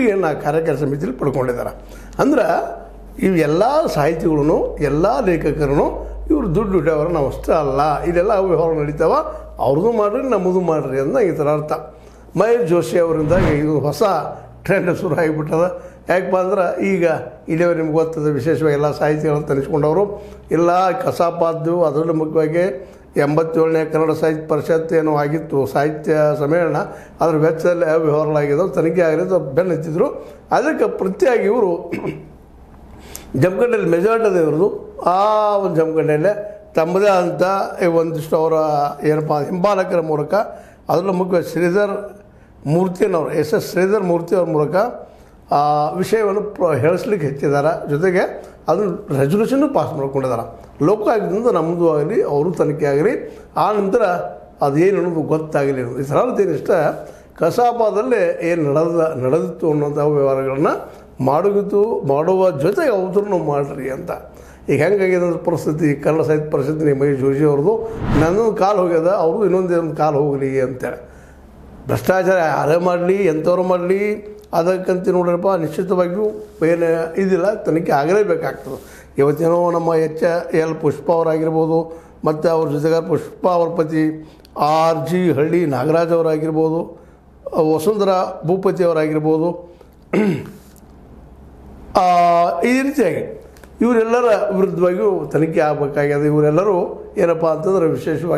ಒಪ್ಪಿಗೆಯನ್ನು ಕಾರ್ಯಕಾರಿ ಸಮಿತಿಯಲ್ಲಿ ಪಡ್ಕೊಂಡಿದ್ದಾರೆ. ಅಂದ್ರೆ ಇವೆಲ್ಲ ಸಾಹಿತಿಗಳು ಎಲ್ಲ ಲೇಖಕರು ಇವರು ದುಡ್ಡು ಇಟ್ಟವರು ನಾವು ಅಷ್ಟೇ ಅಲ್ಲ, ಇದೆಲ್ಲ ವ್ಯವಹಾರ ನಡೀತಾವ, ಅವ್ರದ್ದು ಮಾಡಿರಿ ನಮ್ಮದು ಮಾಡಿರಿ ಅಂತ ಈ ಥರ ಅರ್ಥ. ಮಹೇಶ್ ಜೋಶಿ ಅವರಿಂದ ಇದು ಹೊಸ ಟ್ರೆಂಡ್ ಶುರು ಆಗಿಬಿಟ್ಟದ. ಯಾಕಪ್ಪ ಅಂದ್ರೆ ಈಗ ಇಲ್ಲೇ ನಿಮ್ಗೆ ಗೊತ್ತದ, ವಿಶೇಷವಾಗಿ ಎಲ್ಲ ಸಾಹಿತಿಗಳನ್ನು ತನಿಸ್ಕೊಂಡವರು ಎಲ್ಲ ಕಸಾಪಾದ್ದು. ಅದರಲ್ಲೂ ಮುಖ್ಯವಾಗಿ 87ನೇ ಕನ್ನಡ ಸಾಹಿತ್ಯ ಪರಿಷತ್ ಏನೋ ಆಗಿತ್ತು ಸಾಹಿತ್ಯ ಸಮ್ಮೇಳನ, ಅದರ ವೆಚ್ಚದಲ್ಲಿ ವ್ಯವಹಾರಗಳಾಗಿದ್ದವು, ತನಿಖೆ ಆಗಿರೋದು ಬೆನ್ನು ಹತ್ತಿದ್ರು. ಅದಕ್ಕೆ ಪ್ರತಿಯಾಗಿ ಇವರು ಜಮಖಂಡಿಯಲ್ಲಿ ಮೆಜಾರಿಟಿ ಅದ ಇವ್ರದ್ದು. ಆ ಒಂದು ಜಮಖಂಡಿಯಲ್ಲೇ ತಮ್ಮದೇ ಅಂತ ಒಂದಿಷ್ಟು ಅವರ ಏನಪ್ಪ ಹಿಂಬಾಲಕರ ಮೂಲಕ, ಅದರಲ್ಲೂ ಮುಖ್ಯವಾಗಿ ಶ್ರೀಧರ್ ಮೂರ್ತಿಯನ್ನವರು SS ಶ್ರೀಧರ್ ಮೂರ್ತಿ ಅವ್ರ ಮೂಲಕ ವಿಷಯವನ್ನು ಹೇಳಿಸ್ಲಿಕ್ಕೆ ಹೆಚ್ಚಿದ್ದಾರೆ. ಜೊತೆಗೆ ಅದನ್ನು ರೆಸಲ್ಯೂಷನ್ನು ಪಾಸ್ ಮಾಡ್ಕೊಂಡಿದ್ದಾರೆ. ಲೋಕಾಯುಕ್ತದಿಂದ ನಮ್ಮದು ಆಗಲಿ ಅವರು ತನಿಖೆ ಆಗಲಿ, ಆ ನಂತರ ಅದೇನು ಅನ್ನೋದು ಗೊತ್ತಾಗಲಿ. ಈ ಥರ ಏನಿಷ್ಟ ಕಸಾಪದಲ್ಲಿ ಏನು ನಡೆದಿತ್ತು ಅನ್ನೋಂಥ ವ್ಯವಹಾರಗಳನ್ನು ಮಾಡುವ ಜೊತೆಗೆ ಅವತರಣ ಮಾಡಿರಿ ಅಂತ. ಈಗ ಹೆಂಗಾಗಿದೆ ಪರಿಸ್ಥಿತಿ, ಕನ್ನಡ ಸಾಹಿತ್ಯ ಪರಿಷತ್ತಿನ ಮಹೇಶ್ ಜೋಶಿ ಅವ್ರದ್ದು ನನ್ನೊಂದು ಕಾಲು ಹೋಗ್ಯದ, ಅವ್ರದ್ದು ಇನ್ನೊಂದು ಕಾಲು ಹೋಗಲಿ ಅಂತೇಳಿ. ಭ್ರಷ್ಟಾಚಾರ ಯಾರೇ ಮಾಡಲಿ ಎಂಥವ್ರು ಮಾಡಲಿ ಅದಕ್ಕಂತ ನೋಡ್ರಪ್ಪ ನಿಶ್ಚಿತವಾಗಿಯೂ ಏನು ಇದಿಲ್ಲ, ತನಿಖೆ ಆಗಲೇಬೇಕಾಗ್ತದೆ. ಇವತ್ತೇನೋ ನಮ್ಮ HL ಪುಷ್ಪ ಅವರಾಗಿರ್ಬೋದು, ಮತ್ತು ಅವ್ರ ಜೊತೆಗಾರ ಪುಷ್ಪ ಅವ್ರ ಪತಿ RG ಹಳ್ಳಿ ನಾಗರಾಜ್ ಅವರಾಗಿರ್ಬೋದು, ವಸುಂಧರಾ ಭೂಪತಿ ಅವರಾಗಿರ್ಬೋದು, ಈ ರೀತಿಯಾಗಿ ಇವರೆಲ್ಲರ ವಿರುದ್ಧವಾಗಿಯೂ ತನಿಖೆ ಆಗಬೇಕಾಗ್ಯದ. ಇವರೆಲ್ಲರೂ ಏನಪ್ಪ ಅಂತಂದ್ರೆ ವಿಶೇಷವಾಗಿ